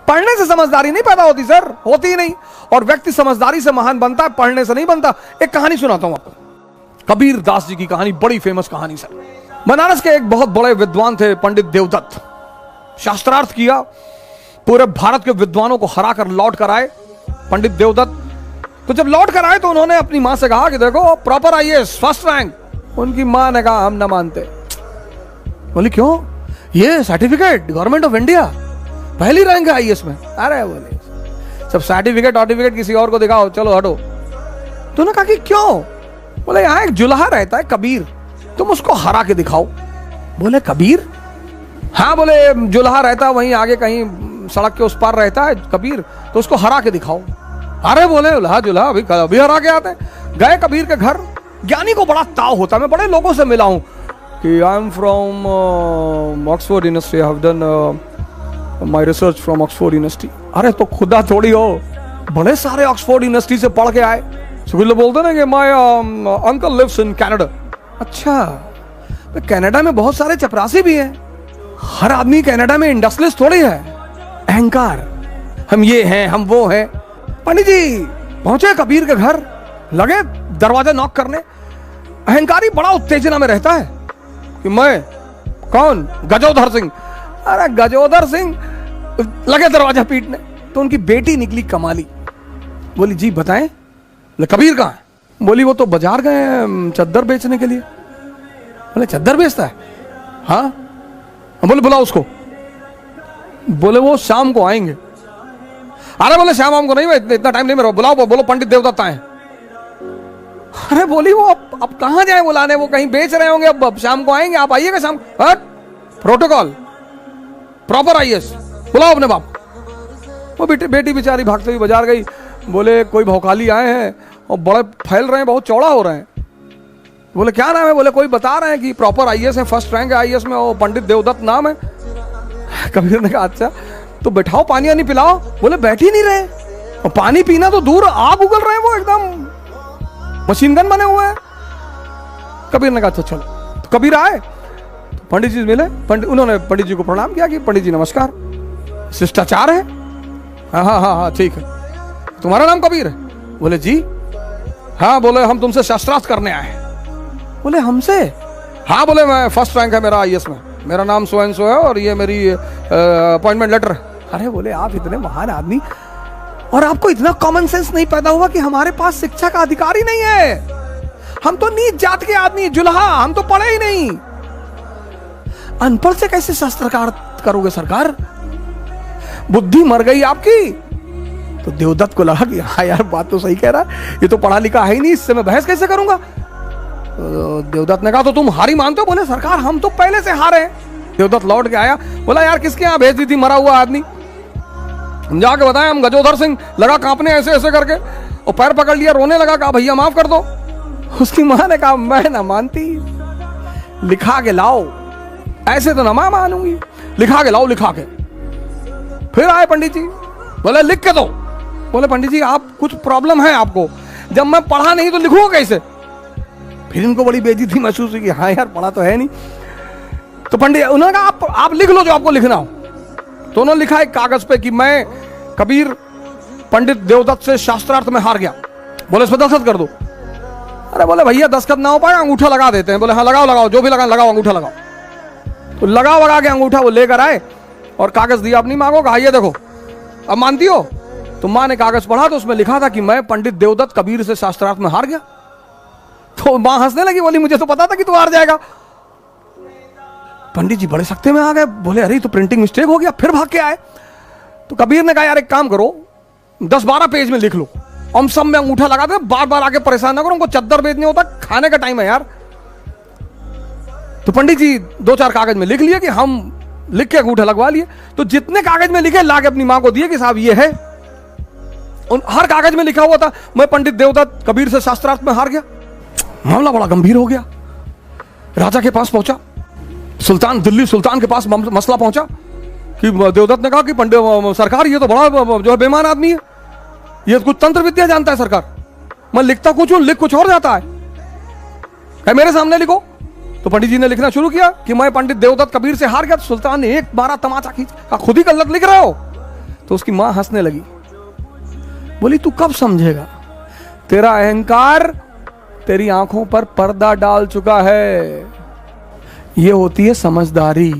पढ़ने से समझदारी नहीं पैदा होती सर, होती ही नहीं। और व्यक्ति समझदारी से महान बनता है, पढ़ने से नहीं बनता। एक कहानी सुनाता हूं आपको, कबीर दास जी की कहानी, बड़ी फेमस कहानी सर। बनारस के एक बहुत बड़े विद्वान थे पंडित देवदत्त। शास्त्रार्थ किया, पूरे भारत के विद्वानों को हरा कर लौट कर आए पंडित देवदत्त। तो जब लौट कर आए तो उन्होंने अपनी मां से कहा कि देखो प्रॉपर आईएएस फर्स्ट रैंक। उनकी मां ने कहा हम ना मानते। बोली क्यों? ये सर्टिफिकेट गवर्नमेंट ऑफ इंडिया, पहली रैंक है आईएएस में। अरे बोले सब सर्टिफिकेट किसी और को दिखाओ, चलो हटो। तो उन्होंने कहा कि क्यों? बोले यहां एक जुल्हा रहता है कबीर, तुम उसको हरा के दिखाओ। बोले कबीर? हाँ बोले जुल्हा रहता वहीं आगे कहीं सड़क के उस पार रहता है कबीर, तो उसको हरा के दिखाओ। अरे बोले जुल्हा अभी हरा के आते हैं। गए कबीर के घर। ज्ञानी को बड़ा ताव होता, मैं बड़े लोगों से मिला हूं कि I am from Oxford university, I have done my research from Oxford university. अरे तो खुदा थोड़ी हो, बड़े सारे ऑक्सफोर्ड यूनिवर्सिटी से पढ़ के आए। सुबह बोलते ना कि my uncle lives in Canada. अच्छा, तो कनाडा में बहुत सारे चपरासी भी हैं। हर आदमी कनाडा में इंडस्ट्रियलिस्ट थोड़ी है। अहंकार, हम ये हैं हम वो हैं। पंडित जी पहुंचे कबीर के घर, लगे दरवाजा नॉक करने। अहंकारी बड़ा उत्तेजना में रहता है कि मैं कौन? गजोधर सिंह। अरे गजोधर सिंह, लगे दरवाजा पीटने। तो उनकी बेटी निकली कमाली, बोली जी बताएं। कबीर कहाँ है? बोली वो तो बाजार गए हैं चद्दर बेचने के लिए। बोले चद्दर बेचता है? हाँ। बोले बुलाओ उसको। बोले वो शाम को आएंगे। अरे बोले शाम को नहीं, इतना टाइम नहीं मेरा, बुलाओ। बोलो पंडित देवदत्त आए। अरे बोली वो अब कहां जाए बुलाने, वो कहीं बेच रहे होंगे, अब शाम को आएंगे, आप आइएगा शाम। प्रोटोकॉल प्रॉपर आईएएस, बुलाओ अपने बाप। वो बेटी बेचारी भागते हुई बाजार गई। बोले कोई भौकाली आए हैं और बड़े फैल रहे हैं, बहुत चौड़ा हो रहे हैं। बोले क्या नाम है? बोले कोई बता रहे हैं कि प्रॉपर आईएएस है, फर्स्ट रैंक है आईएएस में, वो पंडित देवदत्त नाम है। कबीर ने कहा अच्छा तो बैठाओ, पानी वानी पिलाओ। बोले बैठ ही नहीं रहे, और पानी पीना तो दूर, आग उगल रहे हैं, वो एकदम मशीन गन बने हुए हैं। कबीर ने कहा अच्छा चलो। तो कबीर आए, तो पंडित जी मिले। उन्होंने पंडित जी को प्रणाम किया कि पंडित जी नमस्कार, शिष्टाचार है। हाँ हाँ हाँ हाँ ठीक है, तुम्हारा नाम कबीर है? बोले जी। हाँ। बोले हम तुमसे शास्त्रार्थ करने आए हैं। बोले हमसे? हाँ। बोले मैं फर्स्ट रैंक है मेरा आईएएस में, मेरा नाम सो एंड सो है और ये मेरी अपॉइंटमेंट लेटर। अरे बोले आप इतने महान आदमी और आपको इतना कॉमन सेंस नहीं पैदा हुआ कि हमारे पास शिक्षा का अधिकार ही नहीं है? हम तो नीच जात के आदमी, जुल्हा, हम तो पढ़े ही नहीं। अनपढ़ से कैसे शास्त्रकार करोगे सरकार? बुद्धि मर गई आपकी। तो देवदत्त को लगा कि हाँ यार बात तो सही कह रहा है, ये तो पढ़ा लिखा है ही नहीं, इससे मैं बहस कैसे करूंगा। तो देवदत्त ने कहा तो तुम हारी मानते हो? बोले सरकार हम तो पहले से हारे हैं। देवदत्त लौट के आया, बोला यार किसके यहाँ भेज दी थी मरा हुआ आदमी? हम जाके बताएं हम गजोधर सिंह। लगा कांपने ऐसे ऐसे करके और पैर पकड़ लिया, रोने लगा, कहा भैया माफ कर दो। उसकी मां ने कहा मैं ना मानती, लिखा के लाओ। ऐसे तो ना मैं मानूंगी, लिखा के लाओ, लिखा के। फिर आए पंडित जी, बोले लिख के दो। बोले पंडित जी आप कुछ प्रॉब्लम है आपको, जब मैं पढ़ा नहीं तो लिखूंगा कैसे? फिर इनको बड़ी बेइज्जती महसूस हुई कि हाँ यार पढ़ा तो है नहीं। तो पंडित उन्होंने कहा आप लिख लो जो आपको लिखना हो। तो उन्होंने लिखा एक कागज पे कि मैं कबीर पंडित देवदत्त से शास्त्रार्थ में हार गया। बोले इस पर दस्तखत कर दो। अरे बोले भैया दस्तखत ना हो पाएगा, अंगूठा लगा देते हैं। बोले हाँ लगाओ लगाओ, जो भी लगा लगाओ, अंगूठा लगाओ। तो लगा के अंगूठा वो लेकर आए और कागज दिया अपनी माँ को, कहा ये देखो अब मानती हो? तो माँ ने कागज पढ़ा तो उसमें लिखा था कि मैं पंडित देवदत्त कबीर से शास्त्रार्थ में हार गया। तो माँ हंसने लगी, बोली मुझे तो पता था कि तू हार जाएगा। पंडित जी बड़े सख्ते में आ गए, बोले अरे तो प्रिंटिंग मिस्टेक हो गया। फिर भाग के आए। तो कबीर ने कहा यार एक काम करो, 10-12 पेज में लिख लो, हम सब में अंगूठा लगा दे, बार बार आके परेशान ना करो, उनको चद्दर बेचने होता, खाने का टाइम है यार। तो पंडित जी 2-4 कागज में लिख लिए कि हम लिख के अंगूठा लगवा लिए। तो जितने कागज में लिखे ला के अपनी मां को दिए कि साहब ये है। और हर कागज में लिखा हुआ था मैं पंडित देवदत्त कबीर से शास्त्रार्थ में हार गया। मामला बड़ा गंभीर हो गया। राजा के पास पहुंचा, सुल्तान, दिल्ली सुल्तान के पास मसला पहुंचा कि देवदत्त ने कहा कि पंडित सरकार ये तो बड़ा जो है बेईमान आदमी है, ये कुछ तंत्र विद्या जानता है सरकार। मैं लिखता कुछ हूं, लिख कुछ और जाता है, मेरे सामने लिखो। तो पंडित जी ने लिखना शुरू किया कि मैं पंडित देवदत्त कबीर से हार गया। तो सुल्तान ने एक बारा तमाचा खींच, खुद ही गलत लिख रहे हो। तो उसकी मां हंसने लगी, बोली तू कब समझेगा, तेरा अहंकार तेरी आंखों पर पर्दा डाल चुका है। ये होती है समझदारी।